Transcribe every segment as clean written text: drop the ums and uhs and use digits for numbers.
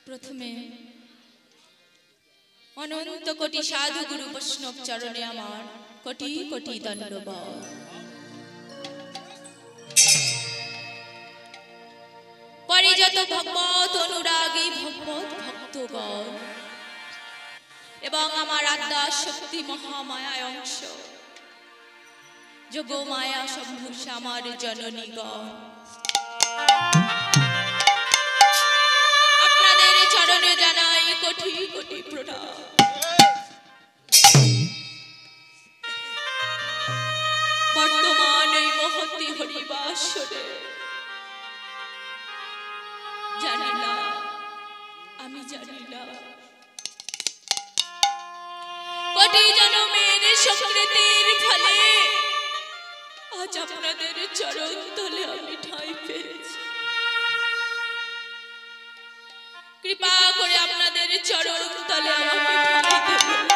प्रथमे अनंत कोटि साधु गुरु वैष्णव चरणे आमार कोटि कोटि दंडवत। परे जत भगवत अनुरागी भगवत भक्तगण एवं आमार आद्या शक्ति महामाया अंश जोग माया शंभु श्यामार जननीगण आपनादेर चरणे जानाई कोटि कोटि प्रणाम। बर्तमान এই মহতি হরিবাসরে জানি না আমি জানি না কোটি জন্মের সংস্কৃতির ফলে আজ আপনাদের চরণ তলে আমি ঠাঁই পেয়েছি। কৃপা করে আপনাদের চরণ তলে আমাকে ঠাঁই দেবেন।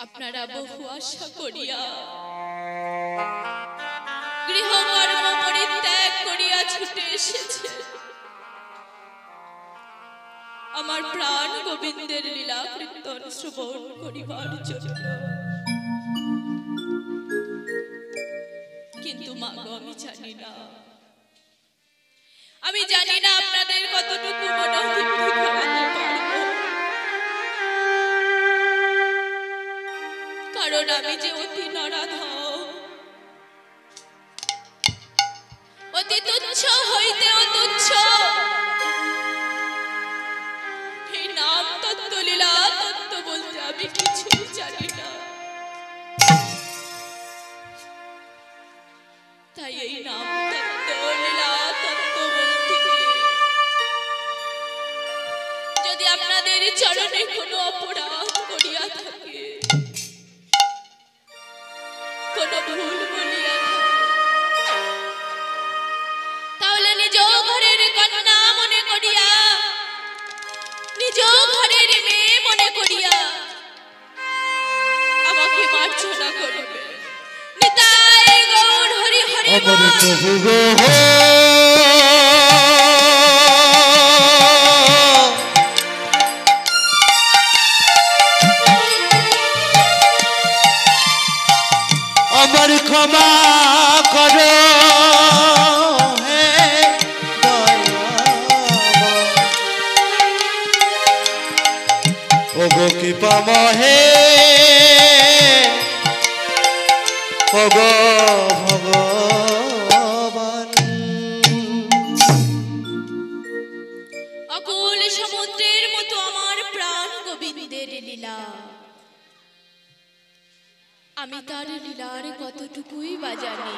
আপনারা বহু আশা করিয়া গৃহকর্ম পরিত্যাগ করিয়া ছুটে এসেছে আমার প্রাণ গোবিন্দের লীলা কীর্তন শ্রবণ করিবার জন্য। কিন্তু মা গো আমি জানি না আপনাদের কতটুকু মনোতৃপ্তি করাতে পারবো, কারণ আমি যে অতি নরাধম, অতি তুচ্ছ হইতেও তুচ্ছ। এই নাম তত্ত্ব লীলা তত্ত্ব বলতে আমি কিছুই জানি না। তাই এই নাম তত্ত্ব লীলা তত্ত্ব বলতে যদি আপনাদের চরণে কোনো অপরাধ করিয়া থাকে, কোনো ভুল বলিয়া থাকে, তাহলে নিজ ঘরের কন্যা মনে করিয়া, নিজ ঘরের মেয়ে মনে করিয়া আমাকে মার্জনা করিবে। নিতাই গৌর হরি হরি বল। আমার ক্ষমা করো হে ওগো কৃপা মহে ওগো ভগবান। অকুল সমুদ্রের মতো আমার প্রাণ গোবিন্দের লীলা, আমি তার লীলার কতটুকুই বা জানি,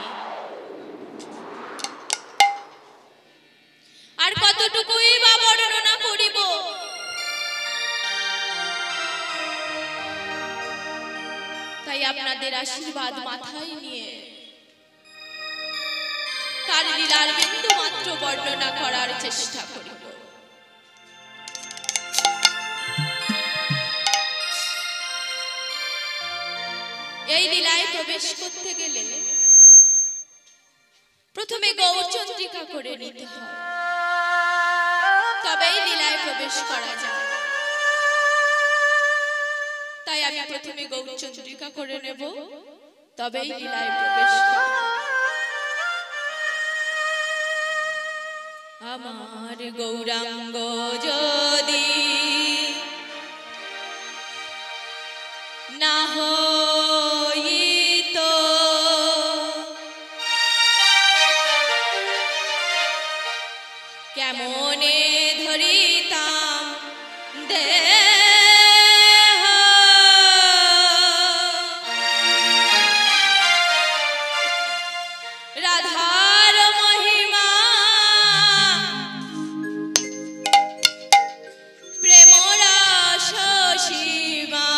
আর কতটুকুই বা বর্ণনা করিব। তাই আপনাদের আশীর্বাদ মাথায় নিয়ে তার লীলার বিন্দু মাত্র বর্ণনা করার চেষ্টা করিব। এই লীলায় প্রবেশ করতে গেলে প্রথমে গৌরচন্দ্রিকা করে নিতে হয়, তবেই লীলায় প্রবেশ করা যায়। তাই আমি প্রথমে গৌরচন্দ্রিকা করে নেব, তবেই লীলায় প্রবেশ করব। আমার গৌরাঙ্গ যদি না হইতো কেমনে ধরিতাম দেহ, রাধার মহিমা প্রেম রস সীমা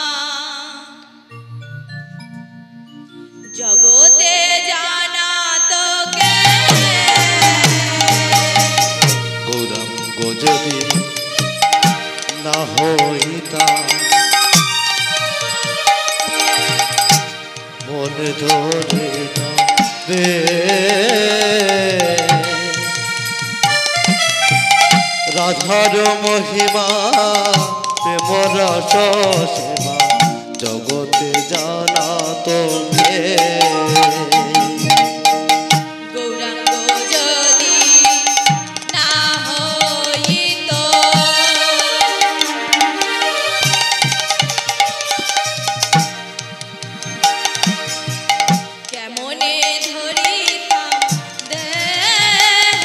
জগতে জানা তো কে। গৌরাঙ্গ যদি না হইতা মন ধরে না রে রাধার মহিমা প্রেম রস সেবা জগতে জানা তো কে গৌরাঙ্গ যদি না হইত কেমনে ধরিতাম দেহ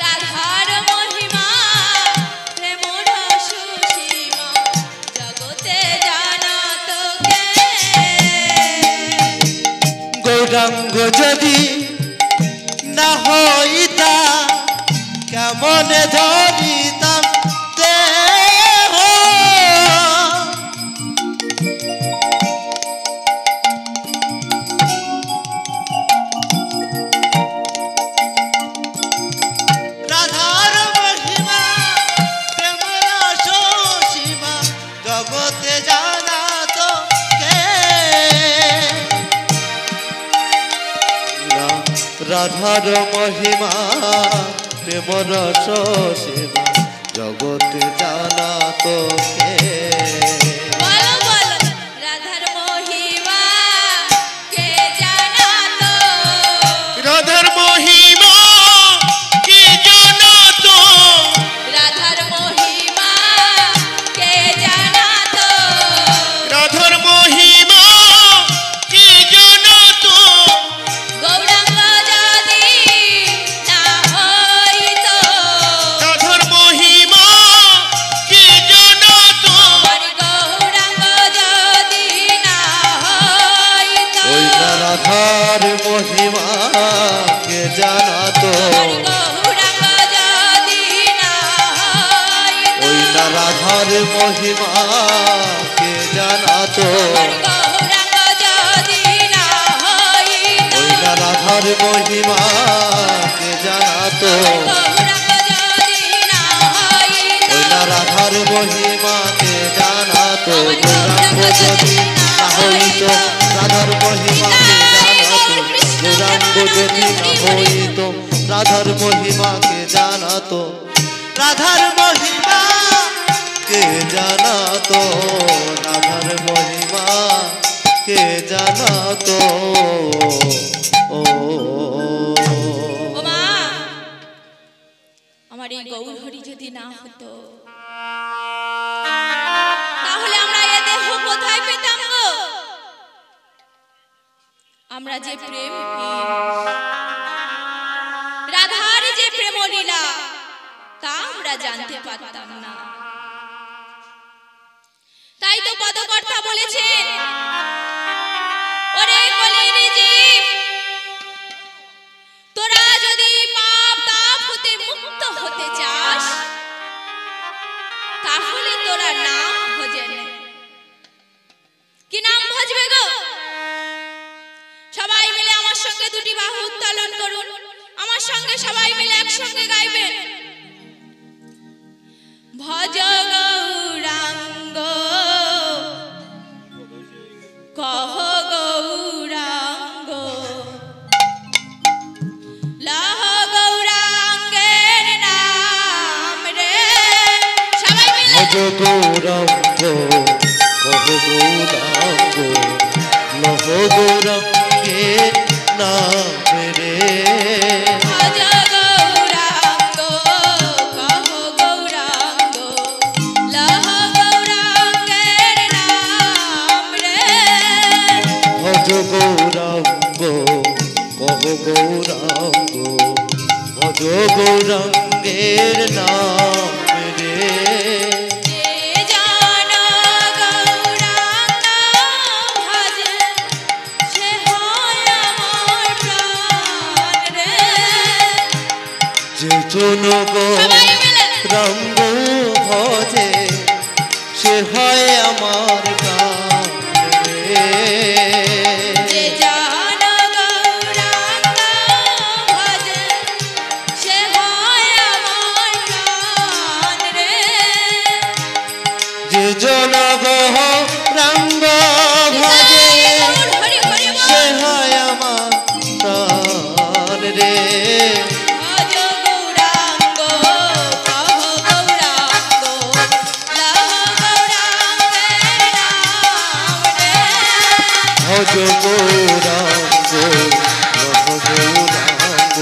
রাধার মহিমা প্রেম রস সীমা জগতে জানাত কে গৌরাঙ্গ যদি না হইতা কেমনে ধরিতাম দেহ রাধার মহিমা প্রেম রস সীমা জগতে জানা তো কে রাধার মহিমা প্রেম রস সেবা জগতে জানা তো কে বলো বলো রাধার মহিমা কে জানাত রাধার মহিমা কি জানাতো রাধার মহিমা কে জানাত রাধার মহিমা কি জানাতো গৌরাঙ্গ যদি না হইত রাধার মহিমা কি জানাতো আমার গৌরাঙ্গ যদি না হইত ওই না রাধার মহিমা কে জানাতো আমার গৌরাঙ্গ যদি না হইত ওই না রাধার মহিমা কে জানাতো আমার গৌরাঙ্গ যদি না হইত ওই না রাধার মহিমা কে জানাতো গৌরাঙ্গ যদি না হইত ওই না রাধার মহিমা কে জানাতো আমার গৌরাঙ্গ যদি না হইত রাধার মহিমা কে জানাতো গৌরাঙ্গ যদি না হইত রাধার মহিমা কে জানাতো রাধার মহিমা কে জানাতো রাধার মহিমা কে জানাতো ও ও মা আমার এই গৌরহরি যদি না হতো তাহলে আমরা এ দেহ কোথায় পেতাম গো আমরা যে প্রেম রাধার যে প্রেম লীলা তা আমরা জানতে পারতাম না তাই তো পদকর্তা বলেছেন ওরে কলির জীব তোরা যদি পাপ তাপ হতে মুক্ত হতে চাস তাহলে তোরা নাম ভজে নে কি নাম ভজবে গো সবাই মিলে আমার সঙ্গে দুটি বাহু উত্তোলন করুন আমার সঙ্গে সবাই মিলে একসঙ্গে গাইবেন ভজ গৌরাঙ্গ কহ গৌরাঙ্গ লহ গৌরাঙ্গের নাম রে সবাই মিলে ভজ গৌরাঙ্গ কহ গৌরাঙ্গ লহ গৌরাঙ্গে নাম রে ভজ গৌরাঙ্গ কহ গৌরাঙ্গ লহ গৌরাঙ্গের নাম রে ভজ গৌরাঙ্গ কহ গৌরাঙ্গ ভজ গৌরাঙ্গের নাম রে যে জন গৌরাঙ্গ ভজে সে হয় আমার প্রাণ রে যে জন সবাই মিলে গৌরাঙ্গ ভজে সে হয় আমার প্রাণ রে যে জন গৌরাঙ্গ ভজে সে হয় আমার প্রাণ রে যে জন গৌরাঙ্গ ভজে ভজ গৌরাঙ্গ লহ গৌরাঙ্গ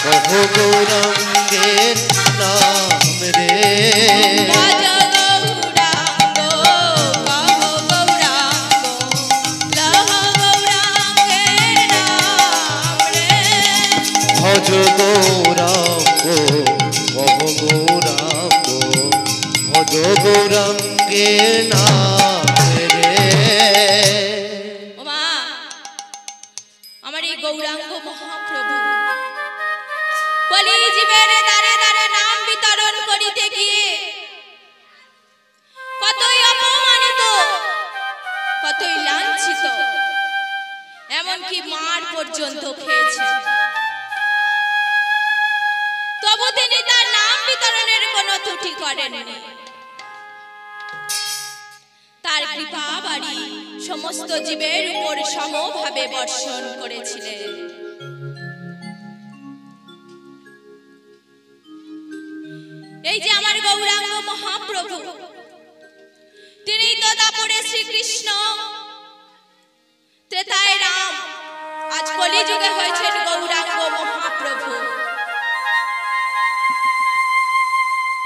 কহ গৌরাঙ্গের নাম রে ভজ গৌরাঙ্গ কহ গৌরাঙ্গ লহ গৌরাঙ্গের নাম রে ভজ গৌরাঙ্গ কহ গৌরাঙ্গ ভজ গৌরাঙ্গের নাম রে। ওমা আমার এই গৌরাঙ্গ মহাপ্রভু কলিজীবের দ্বারে দ্বারে নাম বিতরণ করিতে গিয়ে কতই অপমানিত, কতই লাঞ্ছিত, এমনকি মার পর্যন্ত খেয়েছে। তবু তিনি তার নাম বিতরণের কোনো ত্রুটি করেননি। তার কৃপা বাড়ি সমস্ত জীবের উপর সমভাবে বর্ষণ করেছিলেন। এই যে আমার গৌরাঙ্গ মহাপ্রভু, তিনি তো দাপরে শ্রীকৃষ্ণ, ত্রেতায় রাম, আজ কলিযুগে হয়েছেন গৌরাঙ্গ মহাপ্রভু।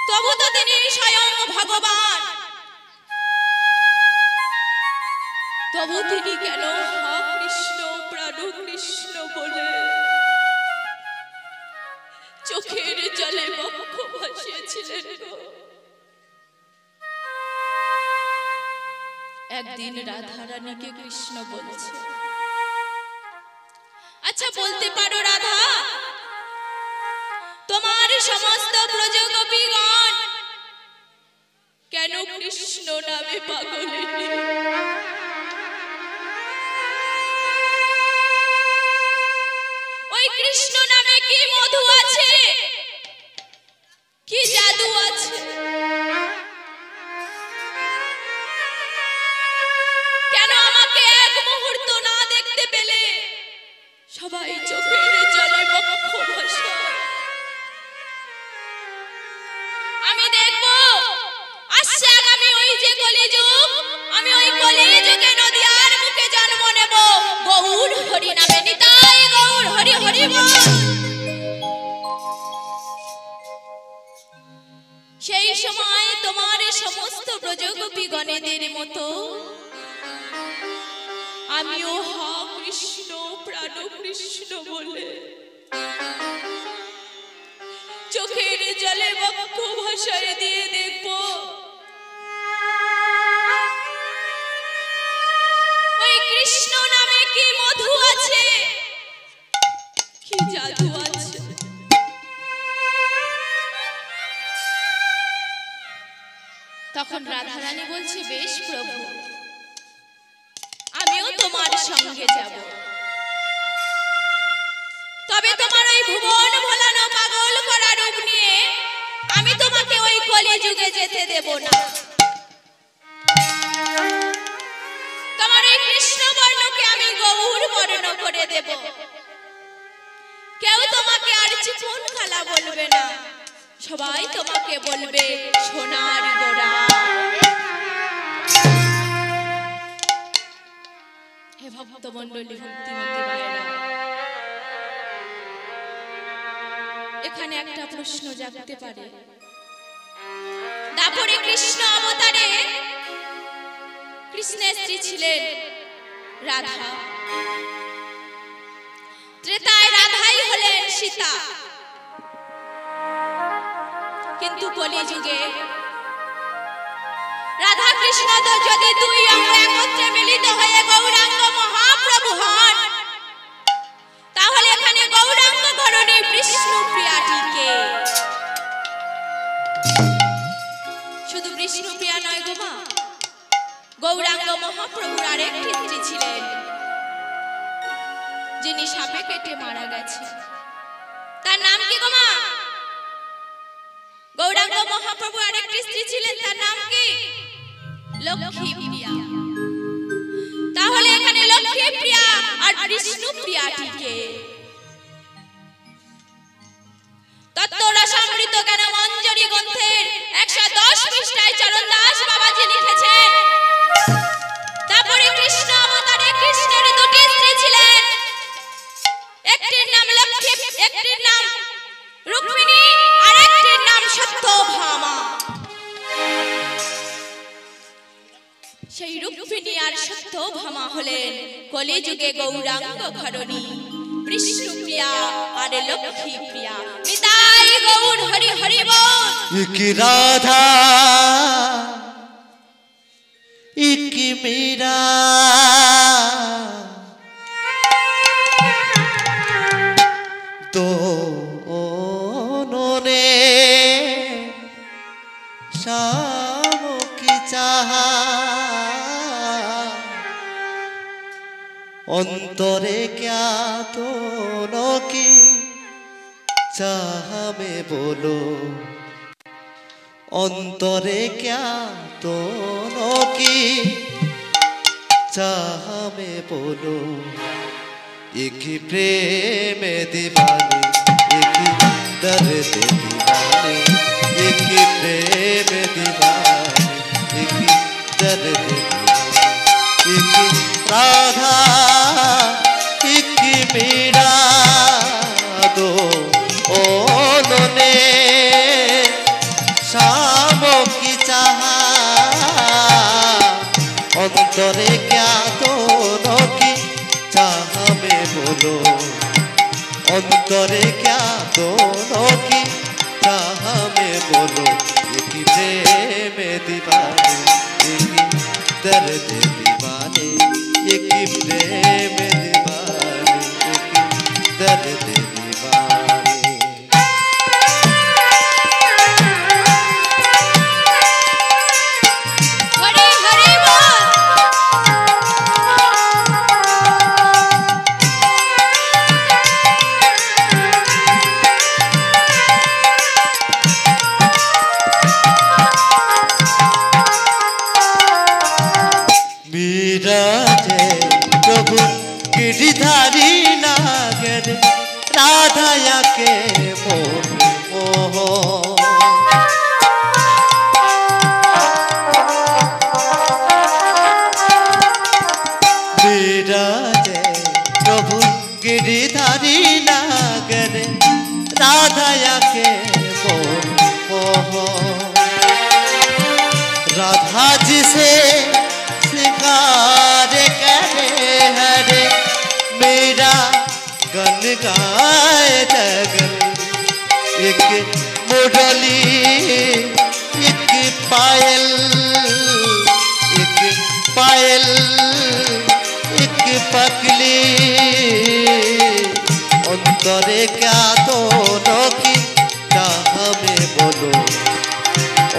তবু তো তিনি স্বয়ং ভগবান, তবু তিনি কেন হা কৃষ্ণ প্রাণ কৃষ্ণ বলে চোখের জলে বক্ষ ভাসিয়েছিলেন গো? একদিন রাধা রানীকে কৃষ্ণ বলছে, আচ্ছা বলতে পারো রাধা, তোমার সমস্ত ব্রজগোপীগণ কেন কৃষ্ণ নামে পাগল? ওই কৃষ্ণ নামে কি মধু আছে, কি জাদু আছে? কেন আমাকে এক মুহূর্ত না দেখতে পেলে সবাই চোখের জলে বক্ষ ভাসায়? আমি দেখব আসছে আগামী ওই যে কলিযুগ, আমি ওই কলিযুগে নদিয়ার মুখে জন্ম নেব গৌর হরি নামে। নিতাই গৌর হরি হরি বল। সেই সময় তোমার সমস্ত ব্রজগোপী গণেদের মতো আমিও হা কৃষ্ণ প্রাণ কৃষ্ণ বলে চোখের জলে বক্ষ ভাসায় দিয়ে দেখব ওই কৃষ্ণ নামে কি মধু আছে, কি জাদু আছে। তখন রাধারানী বলছে, বেশ প্রভু, আমিও তোমার সঙ্গে যাব, তবে তোমার ওই ভুবন ভোলানো পাগল করা রূপ নিয়ে আমি তোমাকে ওই কলিযুগে যেতে দেব না। তোমার এই কৃষ্ণ বর্ণকে আমি গৌর বর্ণ করে দেব। কেউ তোমাকে আর চিকন খালা বলবে না, সবাই তোমাকে বলবে সোনার গোড়া। হে ভক্তমণ্ডলী, ভক্তিমতী মায়েরা, এখানে একটা প্রশ্ন জাগতে পারে। দাপরে কৃষ্ণ অবতারে কৃষ্ণের স্ত্রী ছিলেন রাধা, ত্রেতায় রাধাই হলেন সীতা, কিন্তু কলিযুগে রাধা কৃষ্ণ তো যদি দুই অঙ্গ একত্রে মিলিত হয়ে গৌরাঙ্গ মহাপ্রভু হন, তাহলে এখানে গৌরাঙ্গ ঘরণী বিষ্ণু প্রিয়াটিকে। শুধু বিষ্ণু প্রিয়া নয় গো মা, গৌরাঙ্গ মহাপ্রভুর আরেকটি স্ত্রী ছিলেন, যিনি সাপে কেটে মারা গেছে। তার নাম কি গো মা? গৌরাঙ্গ মহাপ্রভু আরেকটি স্ত্রী ছিলেন, তার নাম কি? লক্ষ্মী প্রিয়া। তাহলে এখানে লক্ষ্মী প্রিয়া আর বিষ্ণু প্রিয়াটিকে। তত্ত্বরসামৃত জ্ঞান মঞ্জরি গ্রন্থের 110 পৃষ্ঠায় চরণ দাস বাবাজি লিখেছেন, তারপরে কৃষ্ণ অবতারে সেই রূপিণী আর সত্যভামা হলেন কলিযুগে গৌরাঙ্গ ঘরণী বিষ্ণু প্রিয়া আর লক্ষ্মী প্রিয়া। নিতাই গৌর হরি হরি বল। एक राधा एक मीरा दोनों ने शाम की चाहा अंतरे क्या दोनों की चाह में बोलो अंतरे क्या दोनों की चाह में बोलो एक ही प्रेम दीवाने एक ही दर्द दीवाने एक ही प्रेम दीवाने एक ही दर्द दीवाने एक ही राधा एक ही मीरा दो ओने शाम की चाहा अंतरे क्या दोनों की चाह में बोलो अंतरे क्या दोनों की चाह में बोलो एक ही प्रेम दीवाने एक ही दर्द दीवाने एक ही प्रेम दीवाने एक ही दर्द दीवाने। प्रभु गिरिधारी नागर राधाया के मोह विराजे प्रभु गिरिधारी नागर राधाया के मोह राधा जी से शिकार करे हरे मेरा गन गाए जगन एक मुरली एक पायल एक पगली अंतरे क्या दोनों की चाह में बोलो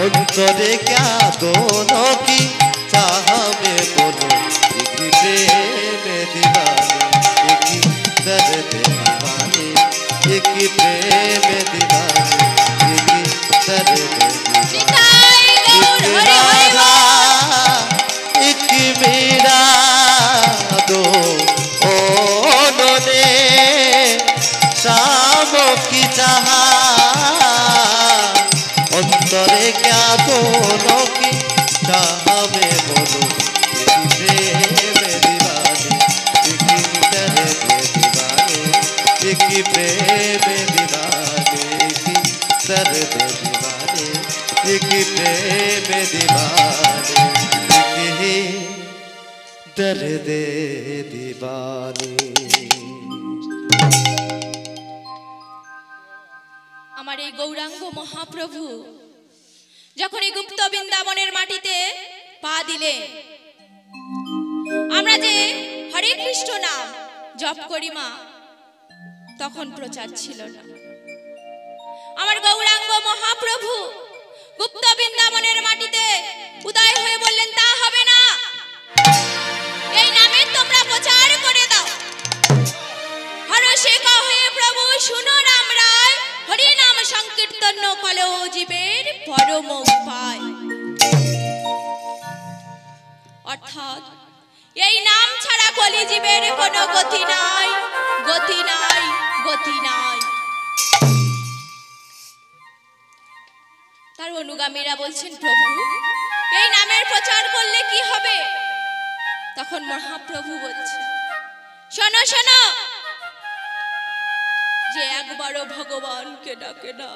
अंतरे क्या दोनों की चाह में बोलो एक ही प्रेम दीवाने एक ही दर्द दीवाने एक ही प्रेम दीवाने एक ही दर्द दीवाने एक राधा एक मीरा दो ओने शाम की चाह अंतरे क्या दोनों की चाह में बोलो एक ही प्रेम दीवाने एक ही दर्द दीवाने एक ही प्रेम दीवाने एक ही दर्द दीवाने एक ही प्रेम दीवाने एक ही दर्द दीवाने। আমার এই গৌরাঙ্গ মহাপ্রভু যখন এই গুপ্ত বৃন্দাবনের মাটিতে পা দিলে আমরা যে হরে কৃষ্ণ নাম জপ করি মা তখন প্রচার ছিল না। আমার গৌরাঙ্গ মহাপ্রভু গুপ্ত বৃন্দাবনের মাটিতে উদয় হয়ে বললেন তা হবে না, এই নামে তোমরা প্রচার করে দাও। হরষে কহে প্রভু শুনো নাম রায় হরি নাম সংকীর্তন কলেও জীবের পরম উপায়। অর্থাৎ এই নাম ছাড়া কলি জীবের কোনো গতি নাই, গতি নাই, গতি নাই। তার অনুগামীরা বলছেন প্রভু এই নামের প্রচার করলে কি হবে? তখন মহাপ্রভু বলছেন শোনো শোনো, যে একবারও ভগবানকে ডাকে না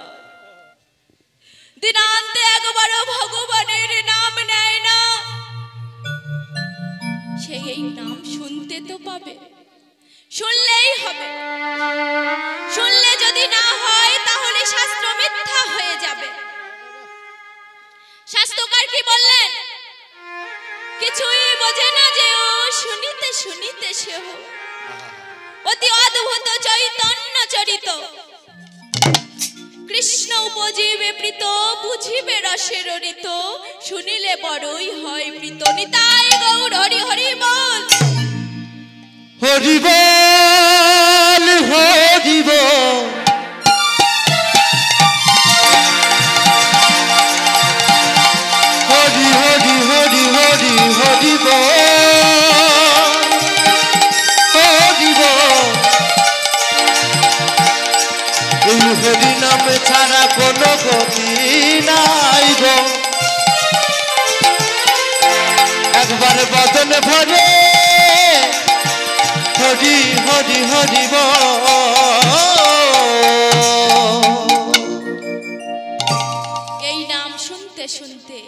দিনান্তে একবারও ভগবানের নাম নেয় না এই নাম শুনতে তো পাবে, শুনলেই হবে। শুনলে যদি না হয় তাহলে শাস্ত্র মিথ্যা হয়ে যাবে। শাস্ত্রকার কি বললেন? কিছুই বোঝে না যে ও, শুনিতে শুনিতে সেহ অতি অদ্ভুত চৈতন্য চরিত। কৃষ্ণ উপজীবে প্রীত, বুঝিবে রসের ঋত, শুনিলে বড়ই হয় প্রীত। নিতাই গৌর হরি হরি বল। হরি বল হরি বল, হরি হরি হরি হরি হরি বল, হরি বল। এই হরি নাম ছাড়া কোনো গতি নাই গো। একবার বদন ভরে হরি হরি হরি বল। এই নাম শুনতে শুনতে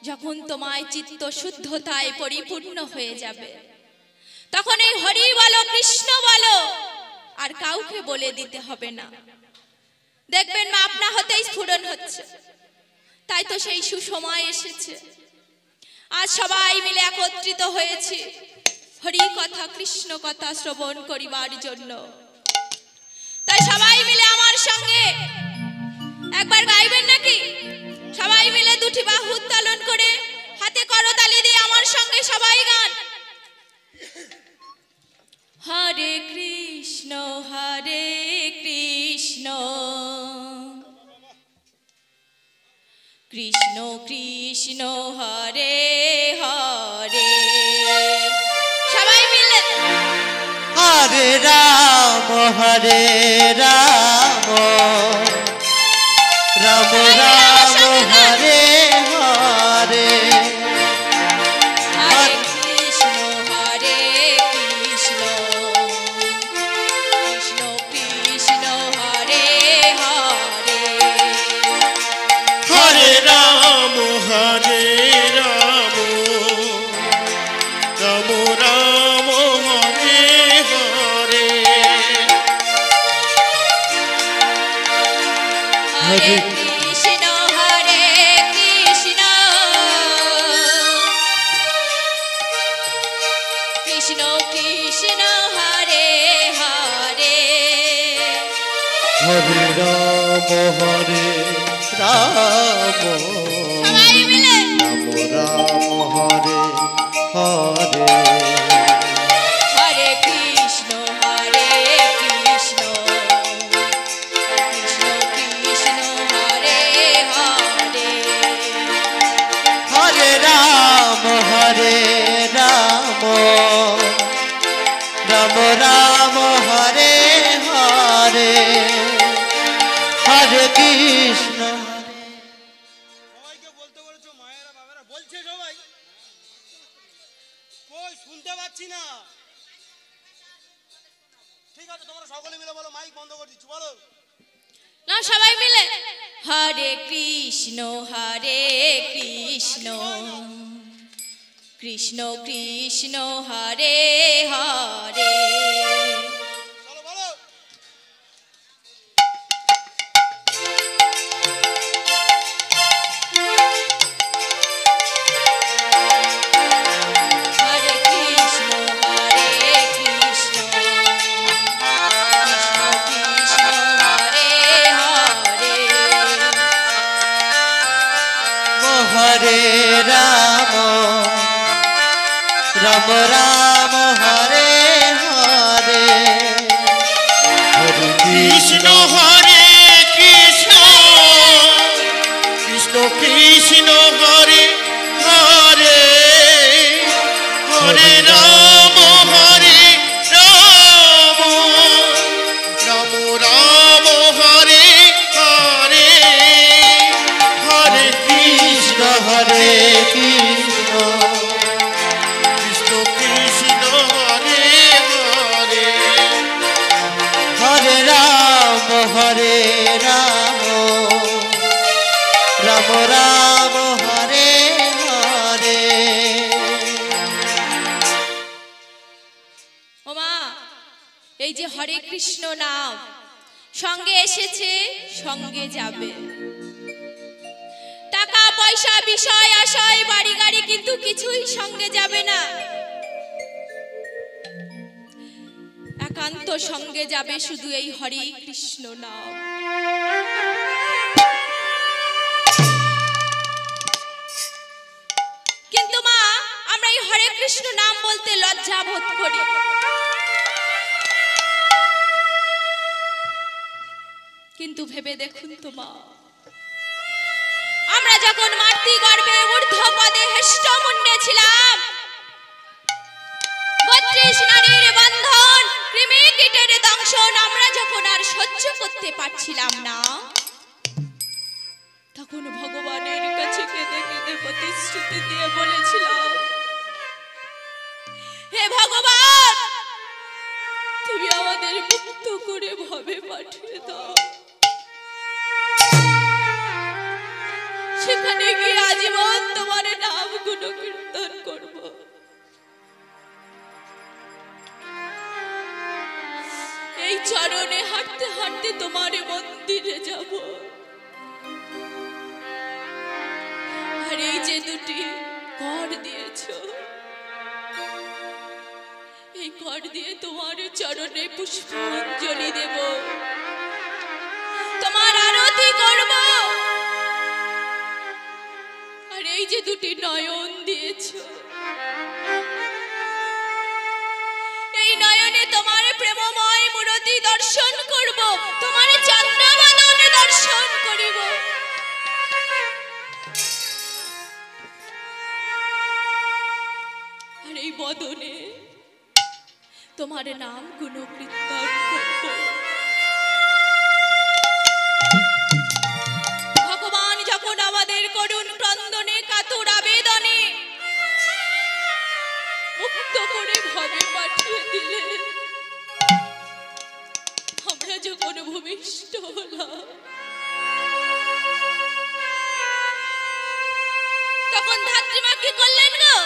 যখন তোমায় চিত্ত শুদ্ধতায় পরিপূর্ণ হয়ে যাবে, তখন এই হরি বলো, কৃষ্ণ বলো, আর কাউকে বলে দিতে হবে না। দেখবেন মা আপনা হতেই স্ফুরণ হচ্ছে। তাই তো সেই সুসময় এসেছে। আজ সবাই মিলে একত্রিত হয়েছি হরি কথা, কৃষ্ণ কথা শ্রবণ করিবার জন্য। তাই সবাই মিলে আমার সঙ্গে একবার গাইবেন নাকি? সবাই মিলে দুটি বাহু উত্তোলন করে হাতে করতালি দিয়ে আমার সঙ্গে সবাই গান। হরে কৃষ্ণ হরে কৃষ্ণ, কৃষ্ণ কৃষ্ণ হরে হরে। সবাই মিলে হরে রাম হরে রাম, রাম রাম হরে হরে। হরে কৃষ্ণ হরে কৃষ্ণ, কৃষ্ণ কৃষ্ণ হরে হরে। হরে রাম হরে রাম, রাম রাম হরে হরে। হরে কৃষ্ণ হরে কৃষ্ণ, কৃষ্ণ কৃষ্ণ হরে হরে। হরে রাম হরে রাম, সবাই মিলে রাম রাম হরে হরে। হরে কৃষ্ণ হরে কৃষ্ণ, কৃষ্ণ কৃষ্ণ হরে হরে। হরে রাম হরে রাম, রাম রাম হরে হরে। হরে কৃষ্ণ। সবাইকে বলতে বলেছো, মায়েরা বাবারা বলছে সবাই, কই শুনতে পাচ্ছি না। ঠিক আছে, তোমরা সকলে মিলে বলো, মাইক বন্ধ করে দিচ্ছি, বলো। না সবাই মিলে হরে কৃষ্ণ হরে কৃষ্ণ, কৃষ্ণ কৃষ্ণ হরে হরে। চলো বলো। হরে কৃষ্ণ হরে কৃষ্ণ, কৃষ্ণ কৃষ্ণ হরে হরে। হরে রাম, রাম রাম হরে হরে। হরে কৃষ্ণ হরে কৃষ্ণ, কৃষ্ণ কৃষ্ণ হরে হরে। হরে রাম হরে রাম, রাম রাম হরে হরে। হরে কৃষ্ণ হরে কৃষ্ণ, কৃষ্ণ কৃষ্ণ হরে হরে। হরে রাম হরে রাম, রাম রাম হরে হরে। যে হরে কৃষ্ণ নাম সঙ্গে এসেছে, সঙ্গে যাবে। টাকা পয়সা বিষয় আশয় বাড়ি গাড়ি কিন্তু কিছুই সঙ্গে যাবে না। একান্ত সঙ্গে যাবে শুধু এই হরে কৃষ্ণ নাম। কিন্তু মা, আমরা এই হরে কৃষ্ণ নাম বলতে লজ্জা বোধ করি। কিন্তু ভেবে দেখুন তো মা, আমরা যখন মাতৃ গর্ভে ঊর্ধ্ব পদে হেষ্ট মুন্ডে ছিলাম, 32 নারীর বন্ধন, কৃমি কীটের দংশন আমরা যখন আর সহ্য করতে পারছিলাম না, তখন ভগবানের কাছে কেঁদে কেঁদে প্রতিশ্রুতি দিয়ে বলেছিলাম, হে ভগবান, তুমি আমাদের মুক্ত করে ভবে পাঠিয়ে দাও। সেখানে গিয়ে আজীবন তোমার নাম গুণকীর্তন করব। এই চরণে হাঁটতে হাঁটতে তোমার মন্দিরে যাব। আর এই যে দুটি কর দিয়েছো, এই কর দিয়ে তোমার চরণে পুষ্পাঞ্জলি দেব, তোমার আরতি করব। আর এই যে দুটি নয়ন দিয়েছো, এই নয়নে তোমার প্রেমময় মূরতি দর্শন করব, তোমার চন্দ্রবদন দর্শন করিব। আর এই বদনে তোমার নাম গুণকীর্তন করব। ভগবান যখন আমাদের করুণ ক্রন্দনে কাতর আবেদনে মুক্ত করে ভবে পাঠিয়ে দিলেন, আমরা যখন ভূমিষ্ঠ হলাম, তখন ধাত্রীমা কি করলেন গো?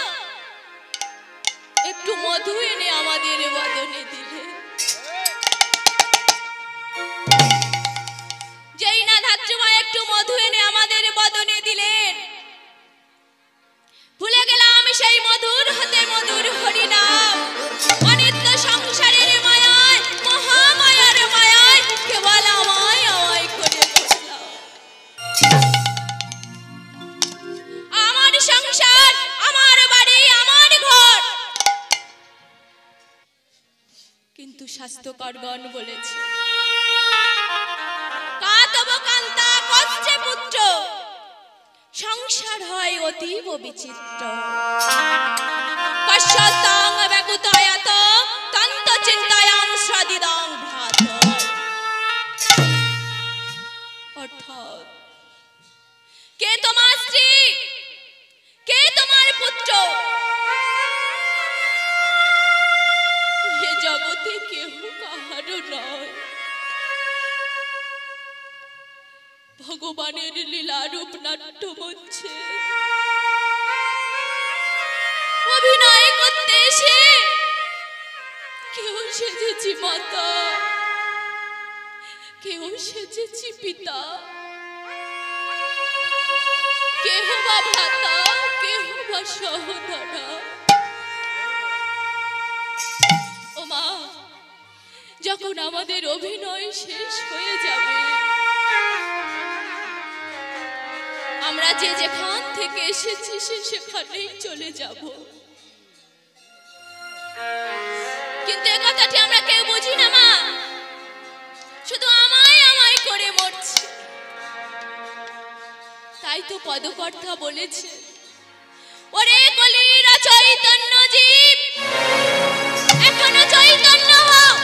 একটু মধু এনে আমাদের বদনে দিলেন। যেই না ধাত্রীমা একটু মধু এনে আমাদের বদনে দিলেন, ভুলে গেলাম সেই মধুর হতে মধুর হরিনাম। অনিত্য সংসারের মায়ায়, মহামায়ার মায়ায় কেবল আমায় আমায় করে বসলাম। আমার সংসার, আমার বাড়ি, আমার ঘর, কিন্তু শাস্ত্রকরগণ বলেছে, কাতব কান্তা কষ্টে পুত্র, সংসার হয় অতীব বিচিত্র। কশ্যতাং ব্যাকুতয়াত তন্ত চিন্তায়াং স্বাদিদাং ভ্রাত। অর্থাৎ কে তোমার স্ত্রী, কে তোমার পুত্র, এ জগতে কেহ কাহারও নয়। ভগবানের লীলারূপ নাট্য মঞ্চে অভিনয় করতে এসে কেউ সেজেছি মাতা, কেউ সেজেছি পিতা, কেহ বা ভ্রাতা, কেহ বা সহোদরা। ও মা, যখন আমাদের অভিনয় শেষ হয়ে যাবে, আমরা যে যেখান থেকে এসেছি সেখানেই চলে যাব। কিন্তু এই কথাটি আমরা কেউ বুঝি না মা, শুধু আমায় আমায় করে মরছি। তাই তো পদকর্তা বলেছে, ওরে কলির চৈতন্য জীব, এখনো চৈতন্য হও।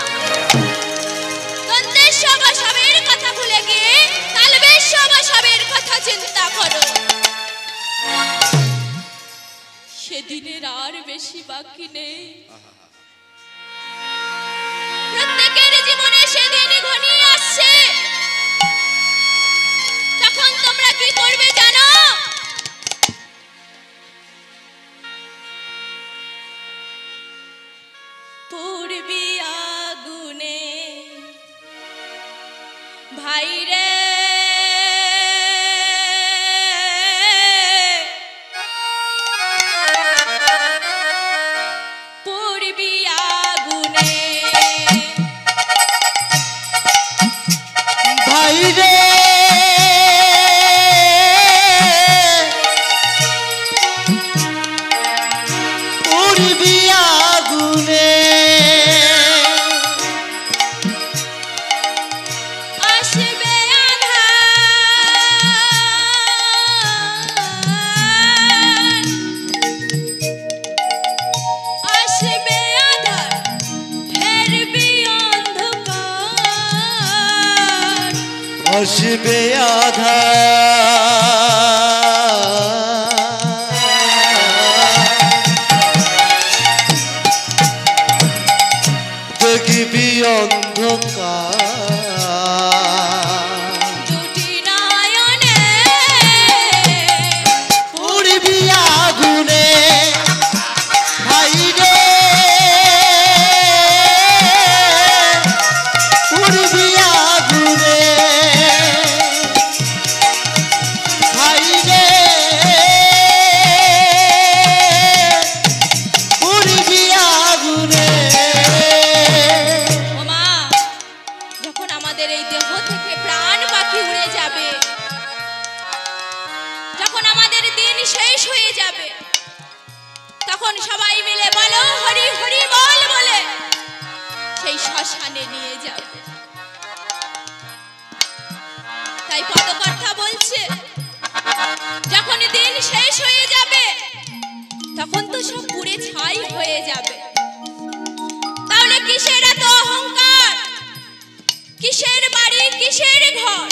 দন্তেশ্বর বসবের কথা ভুলে গিয়ে তালবেশ্বর বসবের কথা চিন্তা করো। সেদিনের আর বেশি বাকি নেই। প্রত্যেকের জীবনে সেদিন ঘনিয়ে আসছে। তখন তোমরা কি করবে জানো? পূর্বী আগুনে আসবে আধা দেখবি অন্ধকার দুটি নয়নে উড়বি আগুনে ভাই রে উড়বি আগুনে ভাই রে উড়বি আগুনে। ওমা, যখন আমাদের এই দেহ থেকে প্রাণ পাখি উড়ে যাবে, যখন আমাদের দিন শেষ হয়ে যাবে, তখন সবাই মিলে বলো হরি হরি বল বলে সেই শ্মশানে নিয়ে যাবে। তাই পদকর্তা বলছে, যখন দিন শেষ হয়ে যাবে তখন তো সব পুড়ে ছাই হয়ে যাবে। তাহলে কিসের এত অহংকার, কিসের বাড়ি, কিসের ঘর?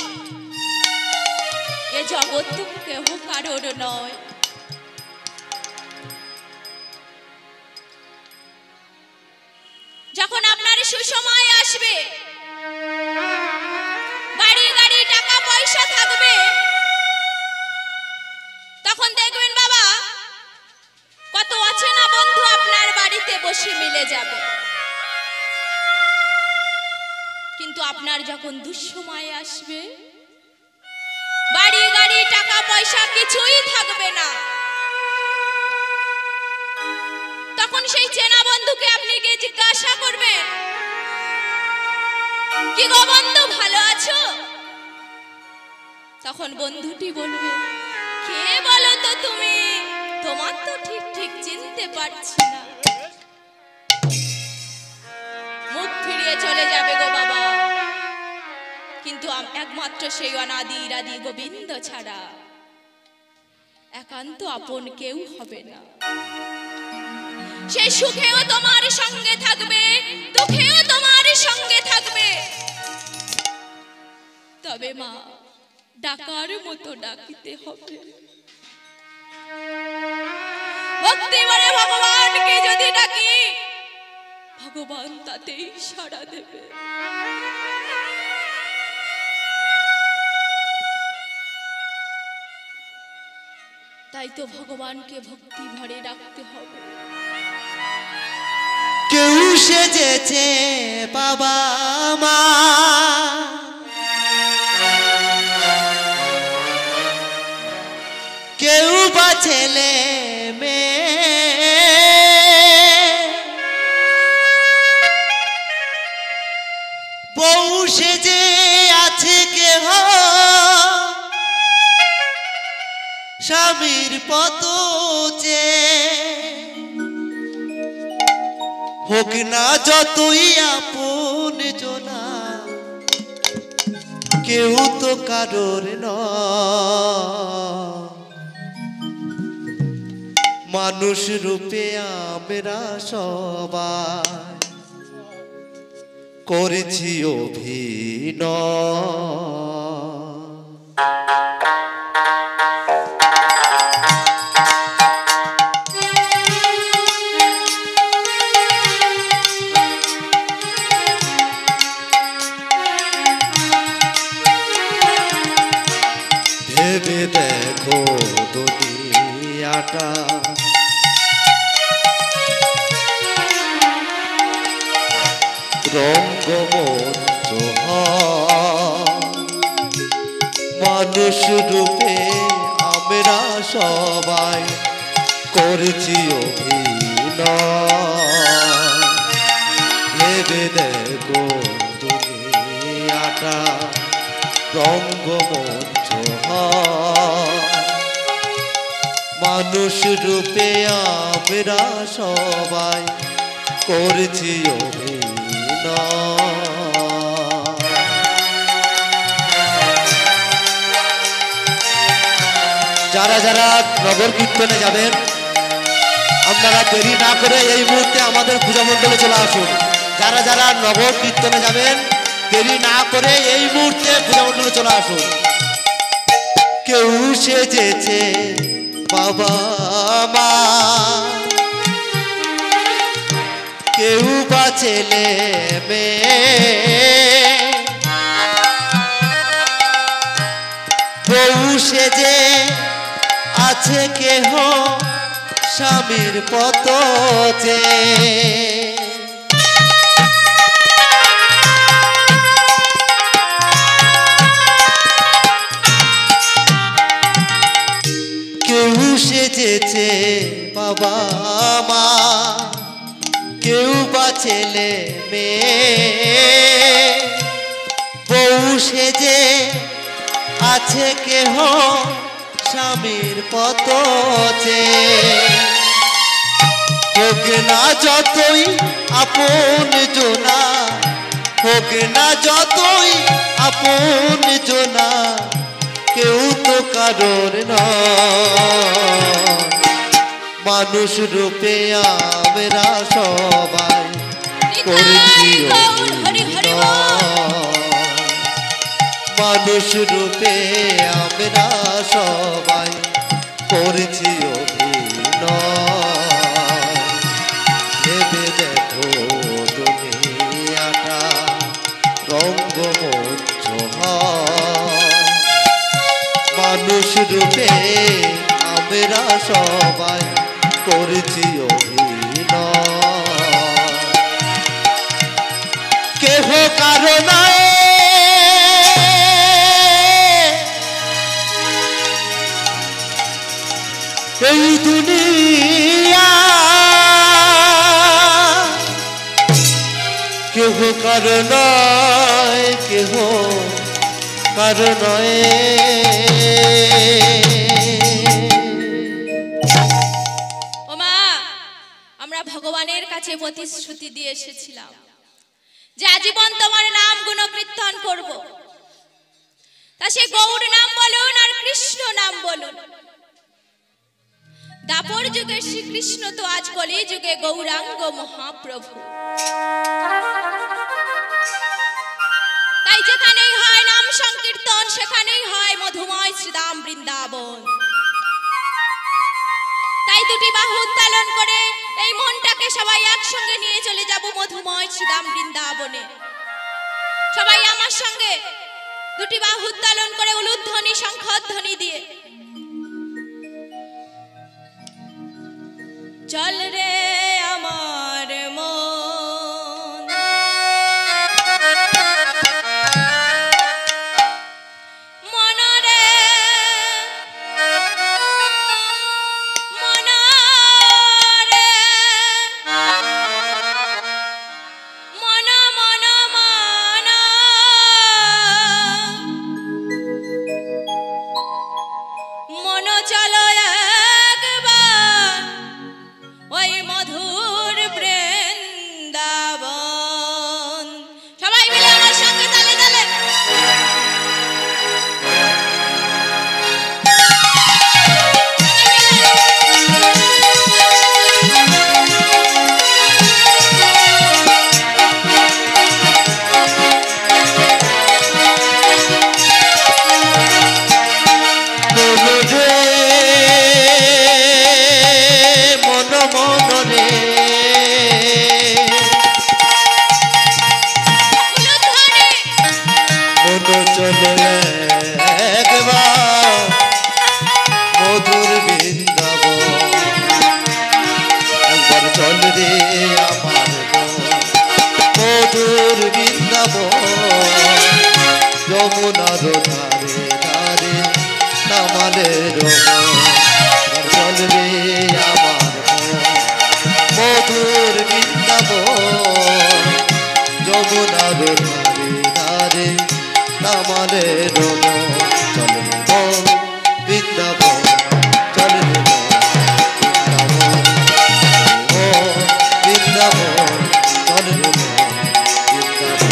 এ জগৎ তো কেহ কারোর নয়। যখন আপনার সুসময় আসবে, বাড়ি গাড়ি টাকা পয়সা থাকবে, তখন দেখবেন বাবা কত অচেনা বন্ধু আপনার বাড়িতে বসে মিলে যাবে। কিন্তু আপনার যখন দুঃসময় আসবে, বাড়ি গাড়ি টাকা পয়সা কিছুই থাকবে না, তখন সেই চেনা বন্ধুকে আপনি গিয়ে জিজ্ঞাসা করবেন, কি গো বন্ধু ভালো আছো? তখন বন্ধুটি বলবে, কে বলো তো তুমি? তোমার তো ঠিক ঠিক চিনতে পারছি না। মুখ ফিরিয়ে চলে যাবে গো বাবা। কিন্তু একমাত্র সেই অনাদি রাদি গোবিন্দ ছাড়া একান্ত আপন কেউ হবে না। সেই সুখেও তোমার সঙ্গে থাকবে, দুঃখেও তোমার সঙ্গে থাকবে। তবে মা, ডাকার মতো ডাকিতে হবে। ভক্তি ভরে ভগবানকে যদি ডাকি, ভগবান তাতেই সাড়া দেবে। তাই তো ভগবানকে ভক্তি ভরে ডাকতে হবে। কেউ সেজেছে বাবা মা, কেউ বা ছেলে মেয়ে, বউ সেজে আছে কেহ স্বামীর পত চেয়ে। হোক না যতই আপন জনা, কেউ তো কারোর নয়। মানুষ রূপে আমরা সবাই করেছি অভিনয়। ভেবে দেখো দুনিয়াটা, রঙ্গমঞ্চ মানুষ রূপে আমরা সবাই করেছি অভিনয়। ভেবে দেখো দুনিয়াটা রঙ্গমঞ্চ, মানুষ রূপে আমরা সবাই করেছি অভিনয়। যারা যারা নগর কীর্তনে যাবেন, আপনারা দেরি না করে এই মুহূর্তে আমাদের পূজা মণ্ডলে চলে আসুন। যারা যারা নগর কীর্তনে যাবেন দেরি না করে এই মুহূর্তে পূজা মণ্ডপে চলে আসুন। কেউ সেজেছে বাবা মা, কেউ বা ছেলে মেয়ে, বউ সেজে আছে কেহ স্বামীর পততে। কেউ সেজেছে বাবা মা, কেউ বা ছেলে মেয়ে, বউ সেজে আছে কেহ স্বামীর পততে। হোক না যতই আপন জনা, হোক না যতই আপন জনা, কেউ তো কারোর নয়। মানুষ রূপে আমরা সবাই করছি মানুষ রূপে আমরা সবাই করছি অভিনয়। ভেবে দেখো দুনিয়াটা রঙ্গমঞ্চ হয়। মানুষ রূপে আমরা সবাই করছি অভিনয়। কেহ কারণ এই দুনিয়া, কেহ কারণ কেহ কারণ। আমরা ভগবানের কাছে প্রতিশ্রুতি দিয়ে এসেছিলাম যে আজীবন তোমার নাম গুণকীর্তন করব। তা সে গৌর নাম বলুন আর কৃষ্ণ নাম বলুন। দাপর যুগের শ্রীকৃষ্ণ তো আজ কলি যুগে গৌরাঙ্গ মহাপ্রভু। তাই যেখানেই হয় নাম সংকীর্তন, সেখানেই হয় মধুময় শ্রীধাম বৃন্দাবন। তাই দুটি বাহু উত্তোলন করে এই মনটাকে সবাই একসঙ্গে নিয়ে চলে যাব মধুময় শ্রীধাম বৃন্দাবনে। সবাই আমার সঙ্গে দুটি বাহু উত্তোলন করে উলুধ্বনি শঙ্খধ্বনি দিয়ে চল রে আমার মন, মন রে মন রে মন মন মন, মন চলো ওই মধুর বৃন্দাবন। সবাই মিলে আমার সঙ্গে তালে তালে যমুনার ধারে ধারে নামালের চল রে আমার মধুর বৃন্দাবন। যমুনার ধারে ধারে নামালের চল রে বৃন্দাবন, চল রে বৃন্দাবন, বৃন্দাবন, চল রে বৃন্দাবন।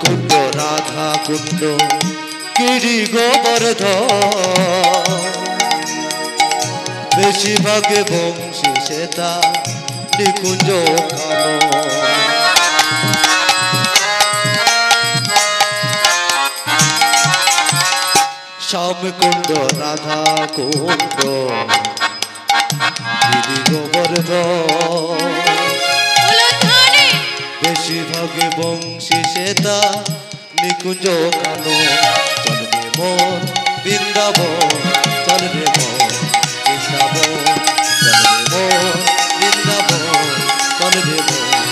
কুণ্ড রাধা কুণ্ড গিরি গোবর্ধন বেশিরভাগে বংশী শ্বেতা নিকুঞ্জ কালো শ্যাম কুণ্ড রাধা কুণ্ড গিরি গোবর্ধন বেশিরভাগে বংশী শ্বেতা নিকুঞ্জ কালো চল রে মন বৃন্দাবন চল রে মন বৃন্দাবন চল রে মন বৃন্দাবন চল রে মন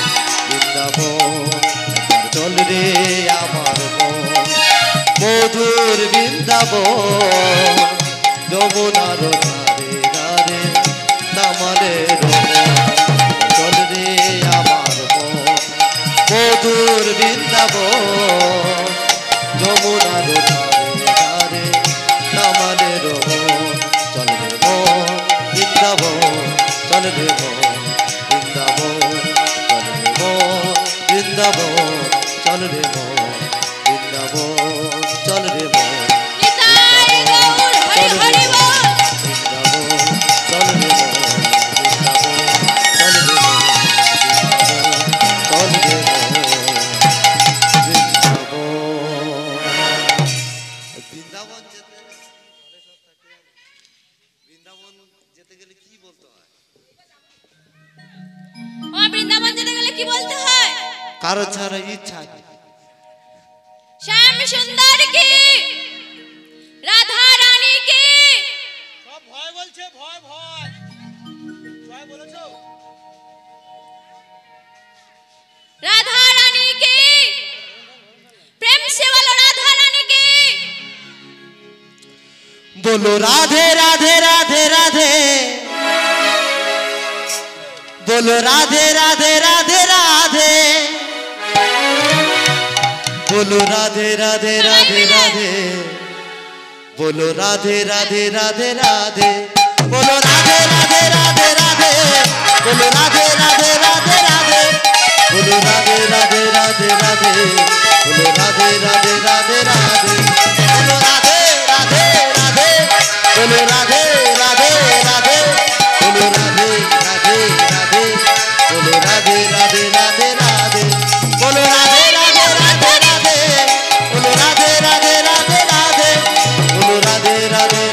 বৃন্দাবন চল রে আমার মন মধুর বৃন্দাবন যমুনার ধারে ধারে তামারের চল রে আমার মন মধুর বৃন্দাবন যমুনার ধারে ধারে তামারের চল রে মন বৃন্দাবন চল রে মন বৃন্দাবন চল রে মন বৃন্দাবন চল রে মন বৃন্দাবন চল রে মন নিতাই গৌর হরি হরি বল বৃন্দাবন চল রে মন বৃন্দাবন চল রে মন বৃন্দাবন চল রে মন বৃন্দাবন বৃন্দাবন যেতে গেলে কি বলতে হয় ও বৃন্দাবন যেতে গেলে কি বলতে হয় কারো ছাড়া ইচ্ছা নেই শ্যাম সুন্দর কি রাধা রানী কি সব ভয় বলছে ভয় ভয় ভয় বলেছো राधा रानी की प्रेम से बोलो राधा रानी की बोलो राधे राधे राधे राधे बोलो राधे राधे राधे राधे बोलो राधे राधे राधे राधे बोलो राधे राधे राधे राधे बोलो राधे राधे राधे राधे बोलो राधे राधे राधे राधे बोलो राधे राधे राधे राधे बोलो राधे राधे राधे राधे बोलो राधे राधे राधे बोलो राधे राधे राधे बोलो राधे राधे राधे बोलो राधे राधे राधे राधे बोलो राधे राधे राधे राधे बोलो राधे राधे राधे राधे बोलो राधे राधे